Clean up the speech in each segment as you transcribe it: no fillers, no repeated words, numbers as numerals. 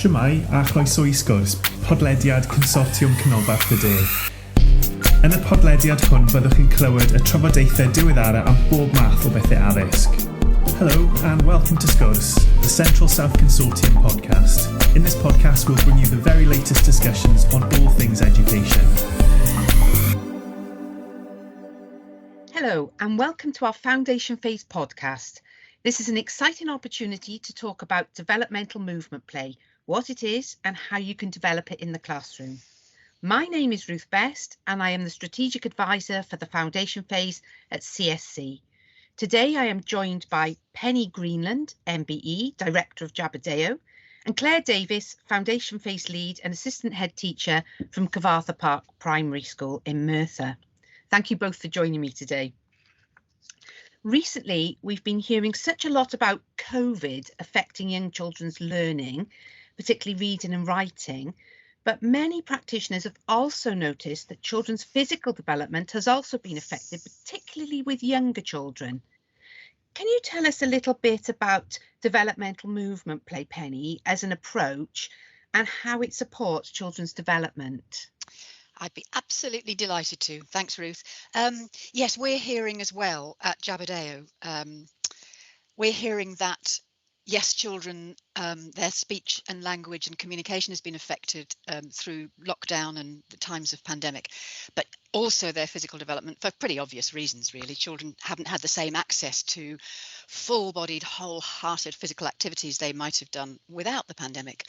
Shwmae a chroeso I Sgwrs, podlediad Consortiwm Canolbarth y De. Yn y podlediad hwn byddwch chi'n clywed y trafodaethau diweddara am bob math o bethau addysg. Hello and welcome to Sgwrs, the Central South Consortium podcast. In this podcast we'll bring you the very latest discussions on all things education. Hello and welcome to our Foundation Phase podcast. This is an exciting opportunity to talk about developmental movement play, what it is and how you can develop it in the classroom. My name is Ruth Best and I am the Strategic Advisor for the Foundation Phase at CSC. Today I am joined by Penny Greenland, MBE, Director of Jabbadale, and Claire Davis, Foundation Phase Lead and Assistant Head Teacher from Cyfarthfa Park Primary School in Merthyr. Thank you both for joining me today. Recently, we've been hearing such a lot about COVID affecting young children's learning, particularly reading and writing, but many practitioners have also noticed that children's physical development has also been affected, particularly with younger children. Can you tell us a little bit about developmental movement play, Penny, as an approach and how it supports children's development? I'd be absolutely delighted to. Thanks, Ruth. Yes, we're hearing as well at Jabbadale. We're hearing that, yes, children, their speech and language and communication has been affected through lockdown and the times of pandemic, but also their physical development for pretty obvious reasons, really. Children haven't had the same access to full-bodied, whole-hearted physical activities they might have done without the pandemic.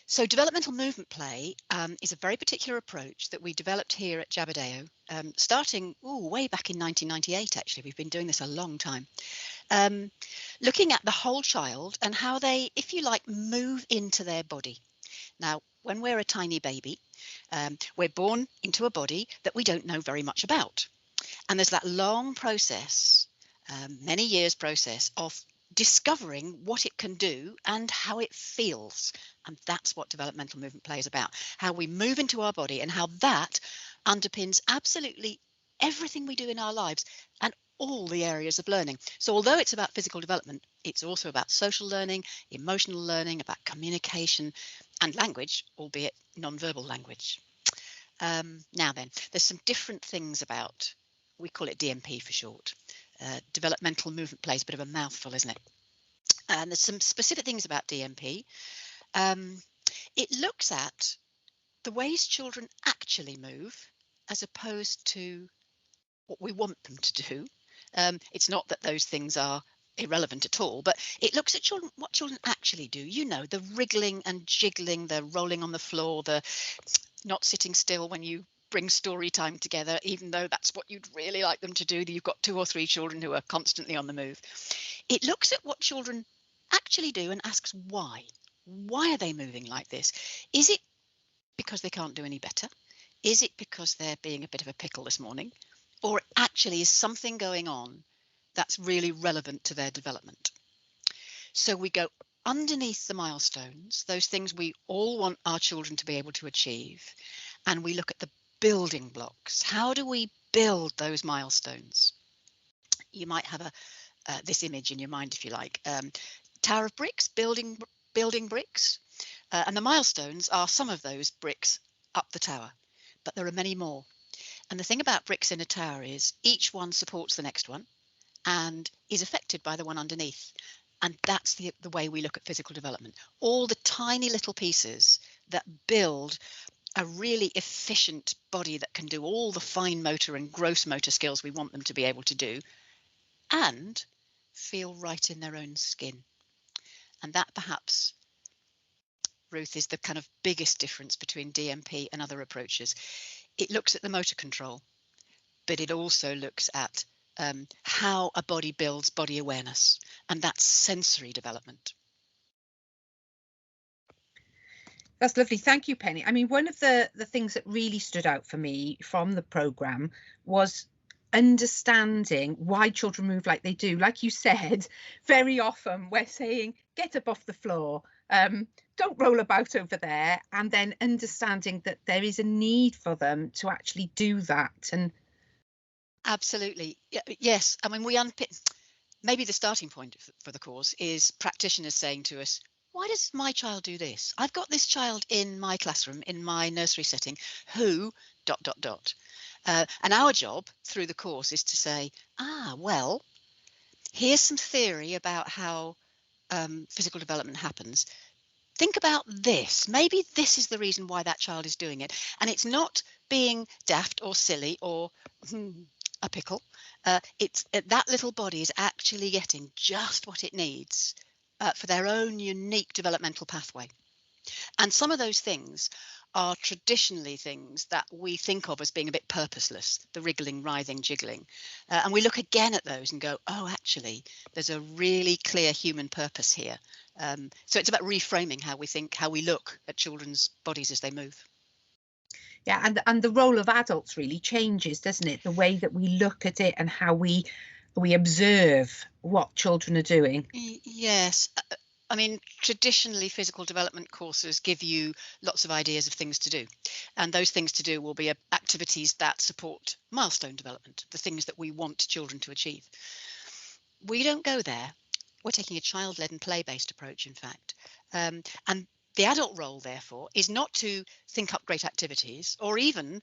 So developmental movement play is a very particular approach that we developed here at Jabbadale, starting way back in 1998, actually. We've been doing this a long time. Looking at the whole child and how they, if you like, move into their body. Now, when we're a tiny baby, we're born into a body that we don't know very much about. And there's that long process, many years process of discovering what it can do and how it feels. And that's what developmental movement play is about, how we move into our body and how that underpins absolutely everything we do in our lives and all the areas of learning. So although it's about physical development, it's also about social learning, emotional learning, about communication and language, albeit non-verbal language. Now then, there's some different things about, we call it DMP for short. Developmental movement play is a bit of a mouthful, isn't it? And there's some specific things about DMP. It looks at the ways children actually move as opposed to what we want them to do. It's not that those things are irrelevant at all, but it looks at children, what children actually do. You know, the wriggling and jiggling, the rolling on the floor, the not sitting still when you bring story time together, even though that's what you'd really like them to do. You've got 2 or 3 children who are constantly on the move. It looks at what children actually do and asks why. Why are they moving like this? Is it because they can't do any better? Is it because they're being a bit of a pickle this morning? Or actually is something going on that's really relevant to their development? So we go underneath the milestones, those things we all want our children to be able to achieve, and we look at the building blocks. How do we build those milestones? You might have this image in your mind, if you like. Tower of bricks, building bricks, and the milestones are some of those bricks up the tower, but there are many more. And the thing about bricks in a tower is each one supports the next one and is affected by the one underneath. And that's the way we look at physical development. All the tiny little pieces that build a really efficient body that can do all the fine motor and gross motor skills we want them to be able to do and feel right in their own skin. And that perhaps, Ruth, is the kind of biggest difference between DMP and other approaches. It looks at the motor control, but it also looks at how a body builds body awareness, and that's sensory development. That's lovely. Thank you, Penny. I mean, one of the things that really stood out for me from the programme was understanding why children move like they do. Like you said, very often we're saying, get up off the floor, don't roll about over there, and then understanding that there is a need for them to actually do that. And absolutely, yes. I mean, we unpick. Maybe the starting point for the course is practitioners saying to us, why does my child do this? I've got this child in my classroom, in my nursery setting, who ... And our job through the course is to say, well, here's some theory about how physical development happens. Think about this. Maybe this is the reason why that child is doing it. And it's not being daft or silly or a pickle. It's that little body is actually getting just what it needs for their own unique developmental pathway. And some of those things are traditionally things that we think of as being a bit purposeless, the wriggling, writhing, jiggling. And we look again at those and go, oh, actually, there's a really clear human purpose here. So it's about reframing how we think, how we look at children's bodies as they move. Yeah, and the role of adults really changes, doesn't it? The way that we look at it and how we observe what children are doing. Yes. I mean, traditionally, physical development courses give you lots of ideas of things to do. And those things to do will be activities that support milestone development, the things that we want children to achieve. We don't go there. We're taking a child-led and play-based approach, in fact. And the adult role, therefore, is not to think up great activities or even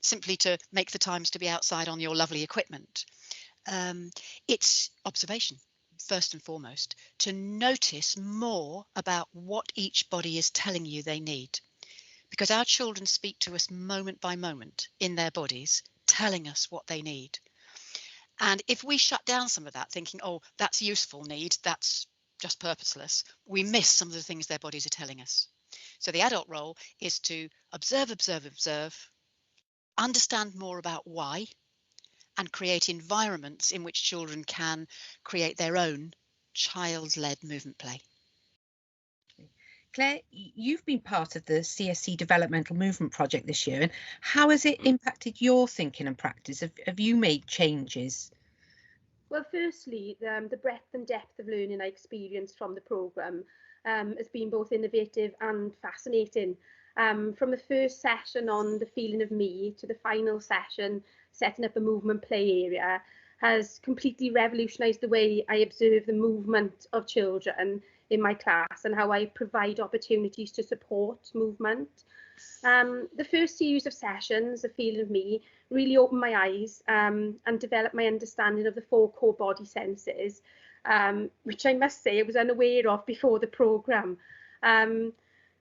simply to make the times to be outside on your lovely equipment. It's observation. First and foremost, to notice more about what each body is telling you they need. Because our children speak to us moment by moment in their bodies, telling us what they need. And if we shut down some of that, thinking, oh, that's useful need, that's just purposeless, we miss some of the things their bodies are telling us. So the adult role is to observe, understand more about why, and create environments in which children can create their own child-led movement play. Claire, you've been part of the CSC Developmental Movement project this year, and how has it impacted your thinking and practice? Have you made changes? Well, firstly, the breadth and depth of learning I experienced from the programme has been both innovative and fascinating. From the first session on the feeling of me to the final session, setting up a movement play area, has completely revolutionised the way I observe the movement of children in my class and how I provide opportunities to support movement. The first series of sessions, The Feeling of Me, really opened my eyes and developed my understanding of the 4 core body senses, which I must say I was unaware of before the programme.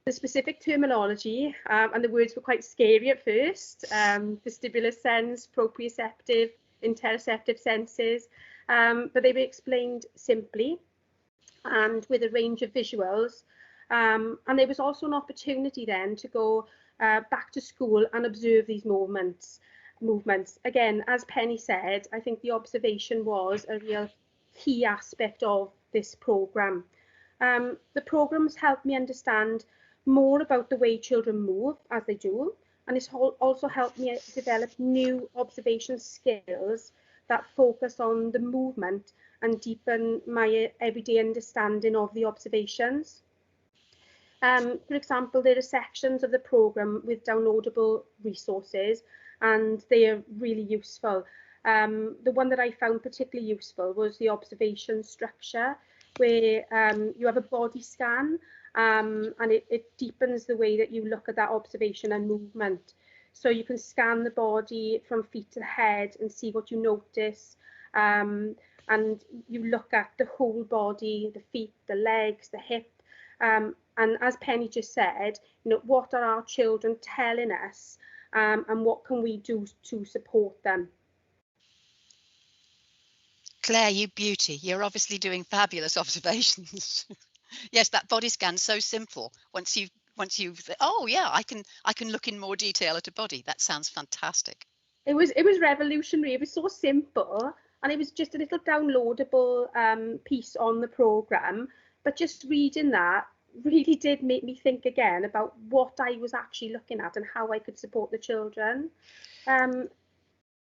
The specific terminology and the words were quite scary at first. Vestibular sense, proprioceptive, interoceptive senses, but they were explained simply and with a range of visuals. And there was also an opportunity then to go back to school and observe these movements. Again, as Penny said, I think the observation was a real key aspect of this programme. The programme's helped me understand more about the way children move as they do, and it's also helped me develop new observation skills that focus on the movement and deepen my everyday understanding of the observations. For example, there are sections of the programme with downloadable resources, and they are really useful. The one that I found particularly useful was the observation structure, where you have a body scan, and it deepens the way that you look at that observation and movement. So you can scan the body from feet to head and see what you notice. And you look at the whole body, the feet, the legs, the hip. And as Penny just said, what are our children telling us, and what can we do to support them? Claire, you beauty. You're obviously doing fabulous observations. Yes, that body scan's so simple. Once you've oh yeah, I can look in more detail at a body. That sounds fantastic. It was revolutionary. It was so simple, and it was just a little downloadable piece on the programme. But just reading that really did make me think again about what I was actually looking at and how I could support the children. The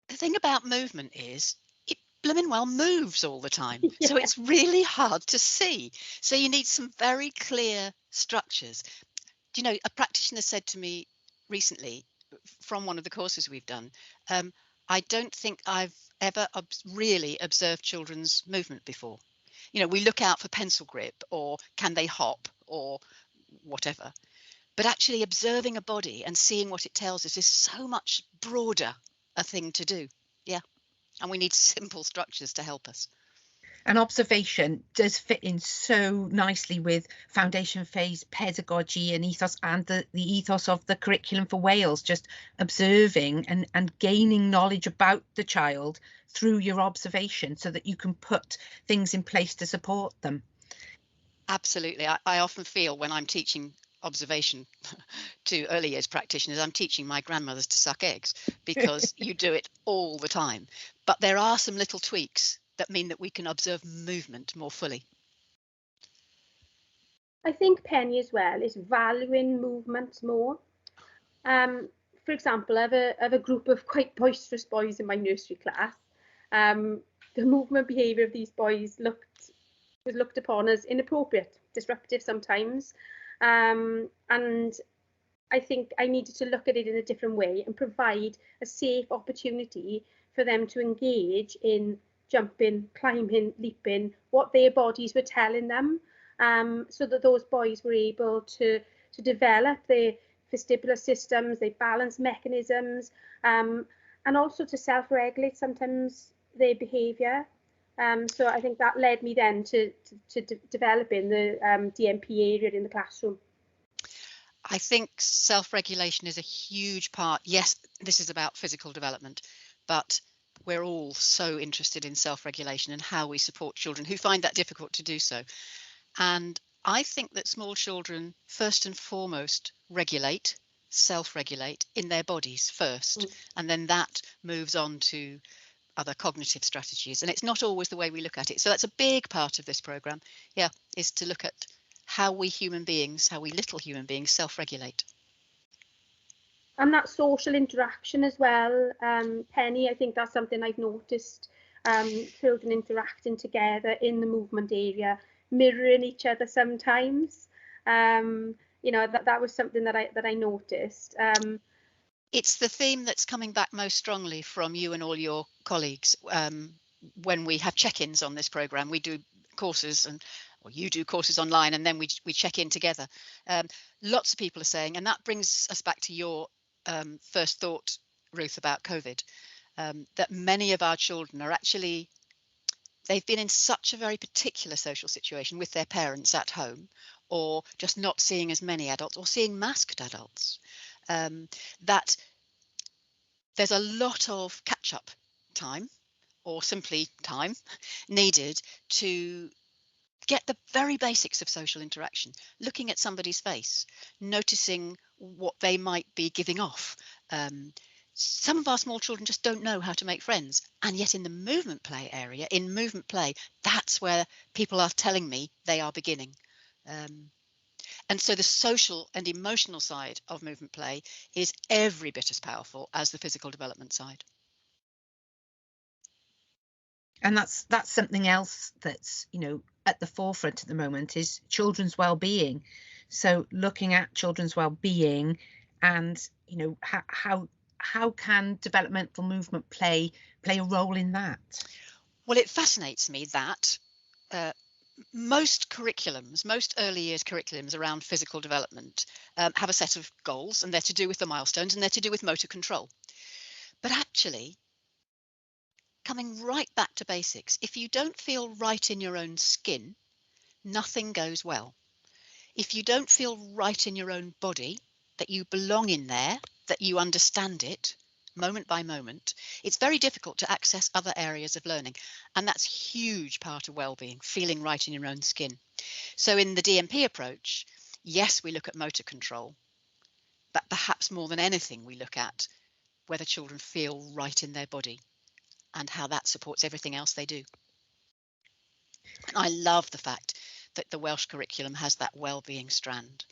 thing about movement is it blooming well moves all the time. Yeah. So it's really hard to see. So you need some very clear structures. Do you know, a practitioner said to me recently from one of the courses we've done, I don't think I've ever really observed children's movement before. We look out for pencil grip or can they hop or whatever. But actually observing a body and seeing what it tells us is so much broader a thing to do. Yeah. And we need simple structures to help us. And observation does fit in so nicely with foundation phase pedagogy and ethos, and the ethos of the curriculum for Wales, just observing and gaining knowledge about the child through your observation so that you can put things in place to support them. Absolutely. I often feel when I'm teaching observation to early years practitioners, I'm teaching my grandmothers to suck eggs, because you do it all the time. But there are some little tweaks that mean that we can observe movement more fully. I think, Penny, as well, is valuing movement more. For example, I have a group of quite boisterous boys in my nursery class. The movement behaviour of these boys was looked upon as inappropriate, disruptive sometimes. And I think I needed to look at it in a different way and provide a safe opportunity for them to engage in jumping, climbing, leaping, what their bodies were telling them, so that those boys were able to develop their vestibular systems, their balance mechanisms, and also to self-regulate sometimes their behaviour. So I think that led me then to developing the DMP area in the classroom. I think self-regulation is a huge part. Yes, this is about physical development, but we're all so interested in self-regulation and how we support children who find that difficult to do so. And I think that small children, first and foremost, self-regulate in their bodies first, and then that moves on to other cognitive strategies. And it's not always the way we look at it. So that's a big part of this programme, is to look at how we little human beings self-regulate. And that social interaction as well, Penny, I think that's something I've noticed, children interacting together in the movement area, mirroring each other sometimes. That was something that I noticed. It's the theme that's coming back most strongly from you and all your colleagues. When we have check-ins on this programme, we do courses, or you do courses online, and then we check in together. Lots of people are saying, and that brings us back to your first thought, Ruth, about COVID, that many of our children are actually, they've been in such a very particular social situation with their parents at home, or just not seeing as many adults, or seeing masked adults, that there's a lot of catch-up time, or simply time, needed to get the very basics of social interaction, looking at somebody's face, noticing what they might be giving off. Some of our small children just don't know how to make friends. And yet in the movement play area, that's where people are telling me they are beginning. And so the social and emotional side of movement play is every bit as powerful as the physical development side. And that's something else that's, at the forefront at the moment, is children's well-being. So looking at children's well-being and, how can developmental movement play a role in that? Well, it fascinates me that most early years curriculums around physical development have a set of goals, and they're to do with the milestones, and they're to do with motor control. But actually, coming right back to basics, if you don't feel right in your own skin, nothing goes well. If you don't feel right in your own body, that you belong in there, that you understand it moment by moment, it's very difficult to access other areas of learning. And that's a huge part of well-being, feeling right in your own skin. So in the DMP approach, yes, we look at motor control, but perhaps more than anything, we look at whether children feel right in their body and how that supports everything else they do. And I love the fact that the Welsh curriculum has that well-being strand,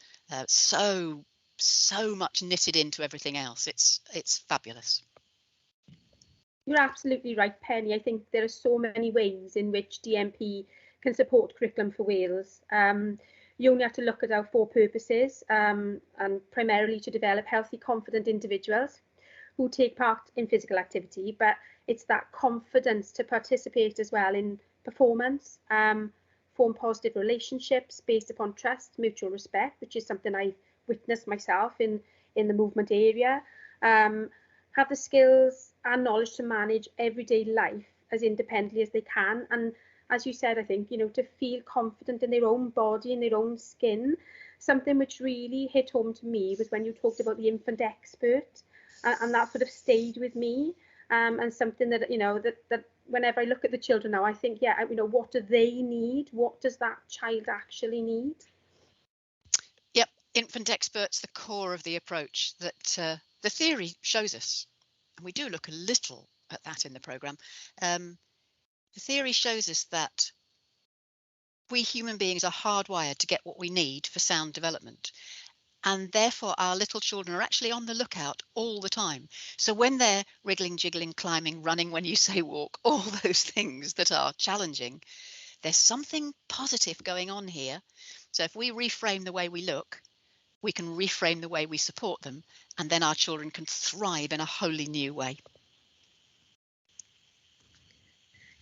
so much knitted into everything else. It's fabulous. You're absolutely right, Penny. I think there are so many ways in which DMP can support curriculum for Wales. You only have to look at our 4 purposes, and primarily to develop healthy, confident individuals who take part in physical activity, but it's that confidence to participate as well in performance, form positive relationships based upon trust, mutual respect, which is something I've witnessed myself in the movement area. Have the skills and knowledge to manage everyday life as independently as they can. And as you said, I think, to feel confident in their own body, in their own skin. Something which really hit home to me was when you talked about the infant expert, and that sort of stayed with me. And something that, that whenever I look at the children now, I think, yeah, what do they need? What does that child actually need? Yep, infant expert's the core of the approach that the theory shows us. And we do look a little at that in the programme. The theory shows us that we human beings are hardwired to get what we need for sound development. And therefore, our little children are actually on the lookout all the time. So when they're wriggling, jiggling, climbing, running, when you say walk, all those things that are challenging, there's something positive going on here. So if we reframe the way we look, we can reframe the way we support them, and then our children can thrive in a wholly new way.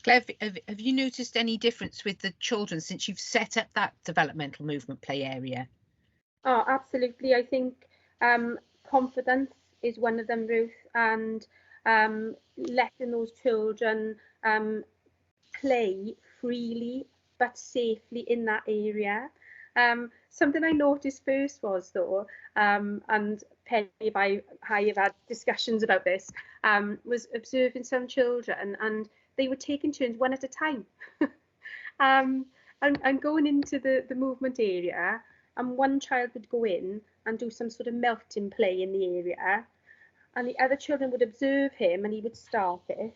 Claire, have you noticed any difference with the children since you've set up that developmental movement play area? Oh, absolutely. I think confidence is one of them, Ruth, and letting those children play freely but safely in that area. Something I noticed first was, though, and Penny and I have had discussions about this, was observing some children, and they were taking turns one at a time. And going into the movement area, and one child would go in and do some sort of melting play in the area, and the other children would observe him, and he would starfish,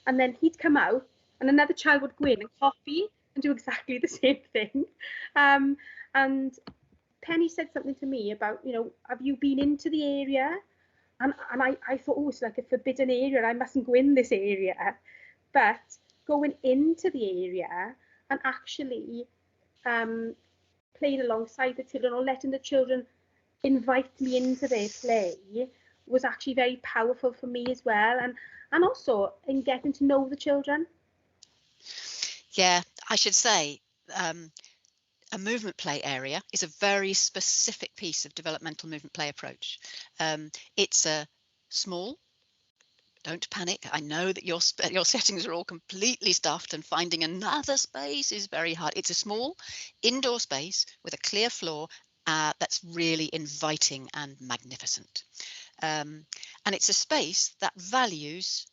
and then he'd come out, and another child would go in and copy and do exactly the same thing. And Penny said something to me about, have you been into the area? And I thought, oh, it's like a forbidden area, I mustn't go in this area. But going into the area and actually playing alongside the children, or letting the children invite me into their play, was actually very powerful for me as well. And also in getting to know the children. Yeah, I should say a movement play area is a very specific piece of developmental movement play approach. It's a small, don't panic, I know that your settings are all completely stuffed and finding another space is very hard. It's a small indoor space with a clear floor that's really inviting and magnificent. And it's a space that values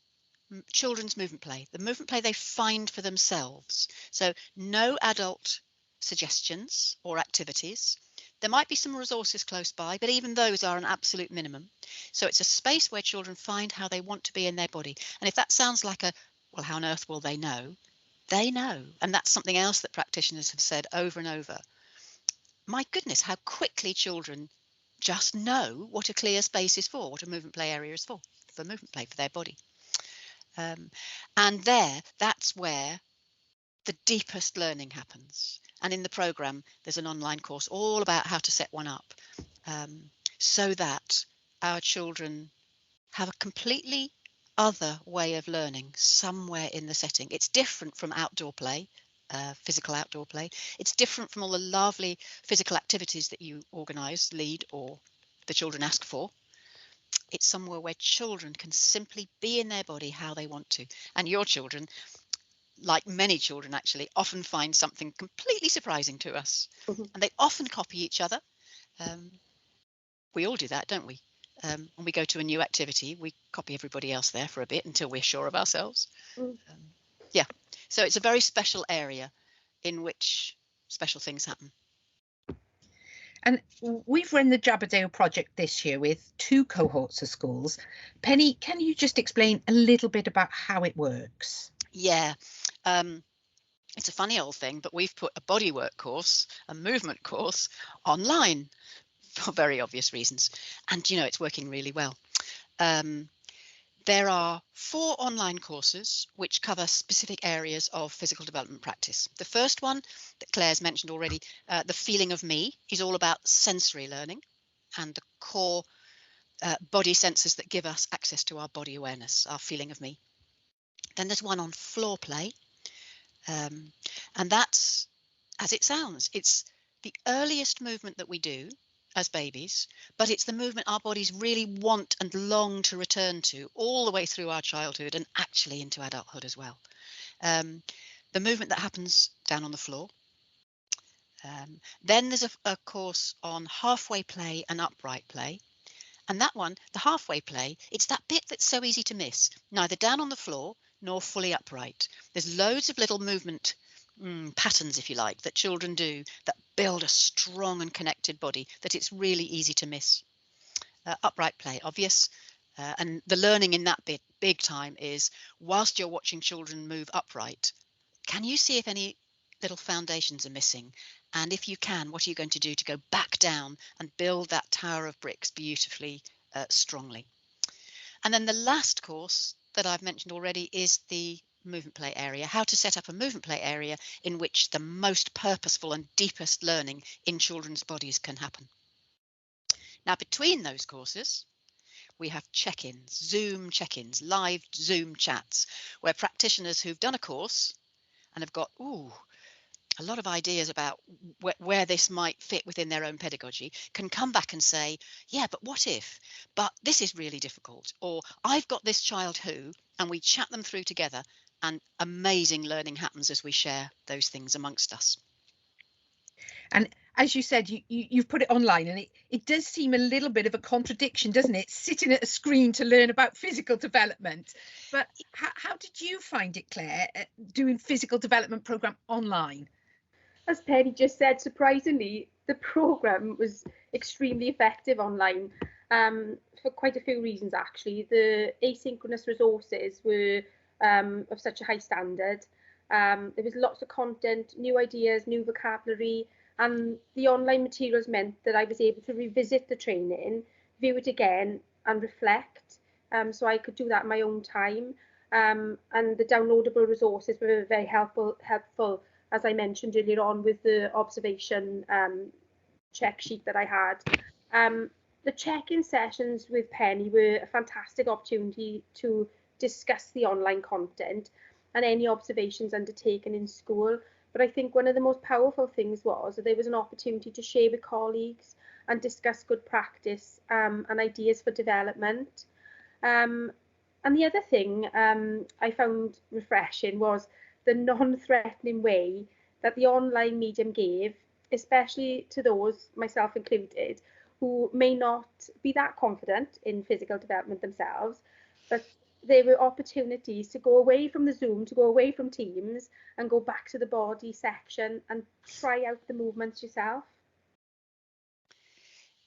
children's movement play, the movement play they find for themselves. So no adult suggestions or activities. There might be some resources close by, but even those are an absolute minimum. So it's a space where children find how they want to be in their body. And if that sounds like well, how on earth will they know? They know. And that's something else that practitioners have said over and over. My goodness, how quickly children just know what a clear space is for, what a movement play area is for movement play, for their body. And that's where the deepest learning happens. And in the programme, there's an online course all about how to set one up, so that our children have a completely other way of learning somewhere in the setting. It's different from outdoor play, physical outdoor play. It's different from all the lovely physical activities that you organise, lead, or the children ask for. It's somewhere where children can simply be in their body how they want to. And your children, like many children actually, often find something completely surprising to us. Mm-hmm. And they often copy each other. We all do that, don't we? When we go to a new activity, we copy everybody else there for a bit until we're sure of ourselves. Yeah, so it's a very special area in which special things happen. And we've run the Jabbadale project this year with 2 cohorts of schools. Penny, can you just explain a little bit about how it works? Yeah, it's a funny old thing, but we've put a bodywork course, a movement course, online for very obvious reasons. And, it's working really well. There are 4 online courses which cover specific areas of physical development practice. The first one that Claire's mentioned already, the feeling of me, is all about sensory learning and the core body sensors that give us access to our body awareness, our feeling of me. Then there's one on floor play, and that's as it sounds. It's the earliest movement that we do as babies, but it's the movement our bodies really want and long to return to all the way through our childhood and actually into adulthood as well. The movement that happens down on the floor. Then there's a course on halfway play and upright play. And that one, the halfway play, it's that bit that's so easy to miss, neither down on the floor nor fully upright. There's loads of little movement patterns, if you like, that children do that build a strong and connected body that it's really easy to miss. Upright play, obvious. And the learning in that bit, big time, is whilst you're watching children move upright, can you see if any little foundations are missing? And if you can, what are you going to do to go back down and build that tower of bricks beautifully, strongly? And then the last course that I've mentioned already is the movement play area, how to set up a movement play area in which the most purposeful and deepest learning in children's bodies can happen. Now, between those courses, we have check-ins, Zoom check-ins, live Zoom chats, where practitioners who've done a course and have got a lot of ideas about where this might fit within their own pedagogy can come back and say, yeah, but what if? But this is really difficult. Or I've got this child who, and we chat them through together, and amazing learning happens as we share those things amongst us. And as you said, you've put it online, and it does seem a little bit of a contradiction, doesn't it? Sitting at a screen to learn about physical development. But how did you find it, Claire, doing physical development programme online? As Penny just said, surprisingly, the programme was extremely effective online for quite a few reasons, actually. The asynchronous resources were of such a high standard. There was lots of content, new ideas, new vocabulary, and the online materials meant that I was able to revisit the training, view it again, and reflect. So I could do that in my own time. And the downloadable resources were very helpful, as I mentioned earlier on, with the observation check sheet that I had. The check-in sessions with Penny were a fantastic opportunity to discuss the online content and any observations undertaken in school. But I think one of the most powerful things was that there was an opportunity to share with colleagues and discuss good practice and ideas for development. And the other thing I found refreshing was the non-threatening way that the online medium gave, especially to those, myself included, who may not be that confident in physical development themselves, but there were opportunities to go away from the Zoom, to go away from Teams, and go back to the body section and try out the movements yourself.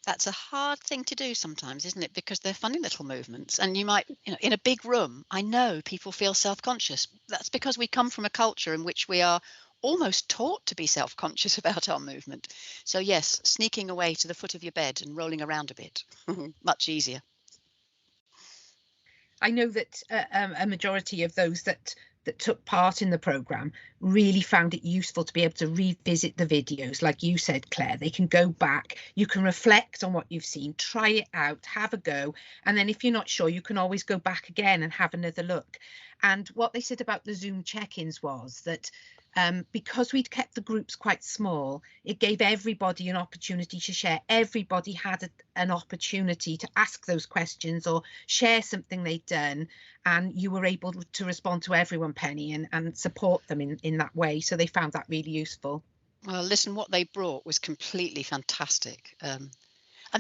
That's a hard thing to do sometimes, isn't it? Because they're funny little movements, and you might, in a big room, I know people feel self-conscious. That's because we come from a culture in which we are almost taught to be self-conscious about our movement. So yes, sneaking away to the foot of your bed and rolling around a bit, much easier. I know that a majority of those that took part in the programme really found it useful to be able to revisit the videos. Like you said, Claire, they can go back, you can reflect on what you've seen, try it out, have a go. And then if you're not sure, you can always go back again and have another look. And what they said about the Zoom check-ins was that because we'd kept the groups quite small, it gave everybody an opportunity to share. Everybody had an opportunity to ask those questions or share something they'd done, and you were able to respond to everyone, Penny, and support them in that way. So they found that really useful. Well, listen, what they brought was completely fantastic. And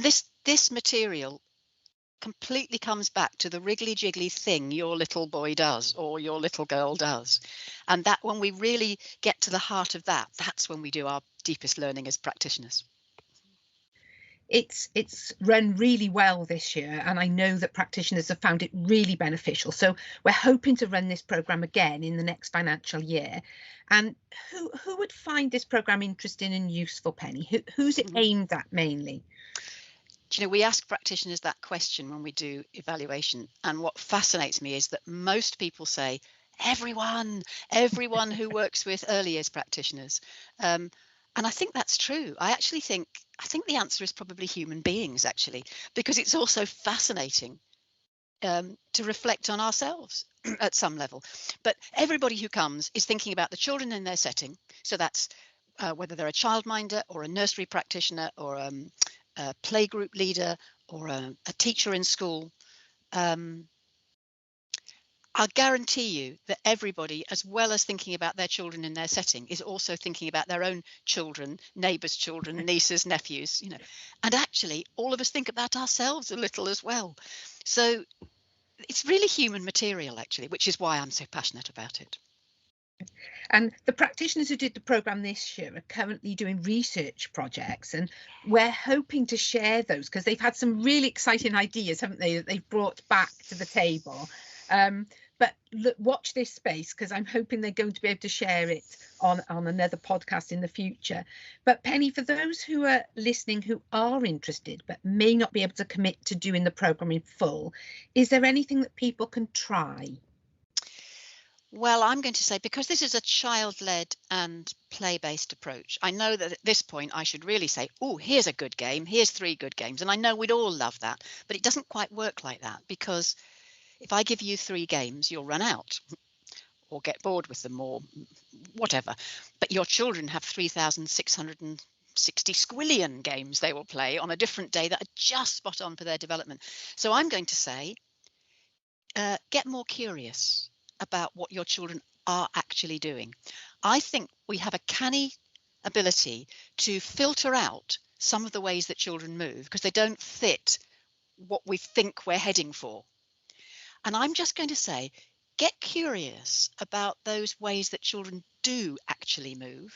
this material completely comes back to the wriggly jiggly thing your little boy does or your little girl does. And that when we really get to the heart of that, that's when we do our deepest learning as practitioners. It's run really well this year, and I know that practitioners have found it really beneficial. So we're hoping to run this programme again in the next financial year. And who would find this programme interesting and useful, Penny? Who's it aimed at mainly? Do you know, we ask practitioners that question when we do evaluation, and what fascinates me is that most people say everyone who works with early years practitioners, and I think that's true. I think the answer is probably human beings, actually, because it's also fascinating to reflect on ourselves at some level. But everybody who comes is thinking about the children in their setting, so that's whether they're a childminder or a nursery practitioner or a playgroup leader or a teacher in school, I'll guarantee you that everybody, as well as thinking about their children in their setting, is also thinking about their own children, neighbours' children, nieces, nephews, and actually all of us think about ourselves a little as well. So it's really human material, actually, which is why I'm so passionate about it. And the practitioners who did the programme this year are currently doing research projects, and we're hoping to share those because they've had some really exciting ideas, haven't they, that they've brought back to the table. But look, watch this space, because I'm hoping they're going to be able to share it on another podcast in the future. But Penny, for those who are listening who are interested but may not be able to commit to doing the programme in full, is there anything that people can try? Well, I'm going to say, because this is a child-led and play-based approach, I know that at this point I should really say, oh, here's a good game, here's 3 good games. And I know we'd all love that, but it doesn't quite work like that, because if I give you 3 games, you'll run out or get bored with them or whatever. But your children have 3,660 squillion games they will play on a different day that are just spot on for their development. So I'm going to say, get more curious about what your children are actually doing. I think we have a canny ability to filter out some of the ways that children move because they don't fit what we think we're heading for. And I'm just going to say, get curious about those ways that children do actually move.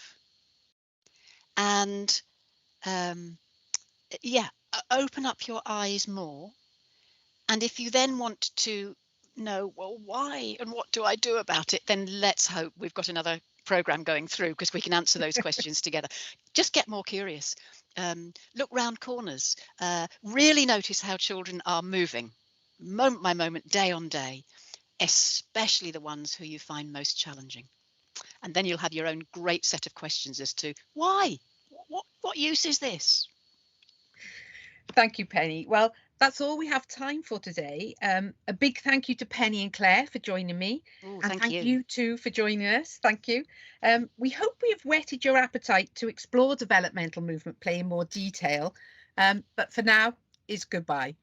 And open up your eyes more. And if you then want to know, well, why and what do I do about it, then let's hope we've got another programme going through because we can answer those questions together. Just get more curious. Look round corners. Really notice how children are moving. Moment by moment, day on day, especially the ones who you find most challenging. And then you'll have your own great set of questions as to why, what use is this? Thank you, Penny. Well, that's all we have time for today. A big thank you to Penny and Claire for joining me. Ooh, and thank you. You too for joining us. Thank you. We hope we have whetted your appetite to explore developmental movement play in more detail. But for now, is goodbye.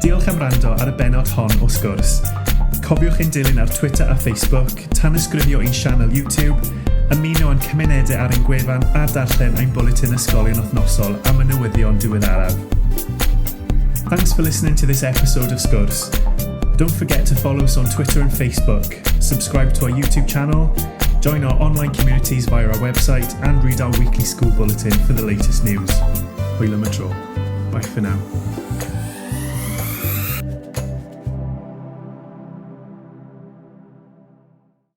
Diolch am wrando ar y benod hon o Sgwrs. Cofiwch ein dilyn ar Twitter a Facebook, tanysgrifio ein sianel YouTube, ymuno yn cymunedau ar ein gwefan a darllen ein bwletin ysgolion wythnosol am y newyddion diweddaraf. Thanks for listening to this episode of Sgwrs. Don't forget to follow us on Twitter and Facebook, subscribe to our YouTube channel, join our online communities via our website, and read our weekly school bulletin for the latest news. Hwyl am y tro. Bye for now.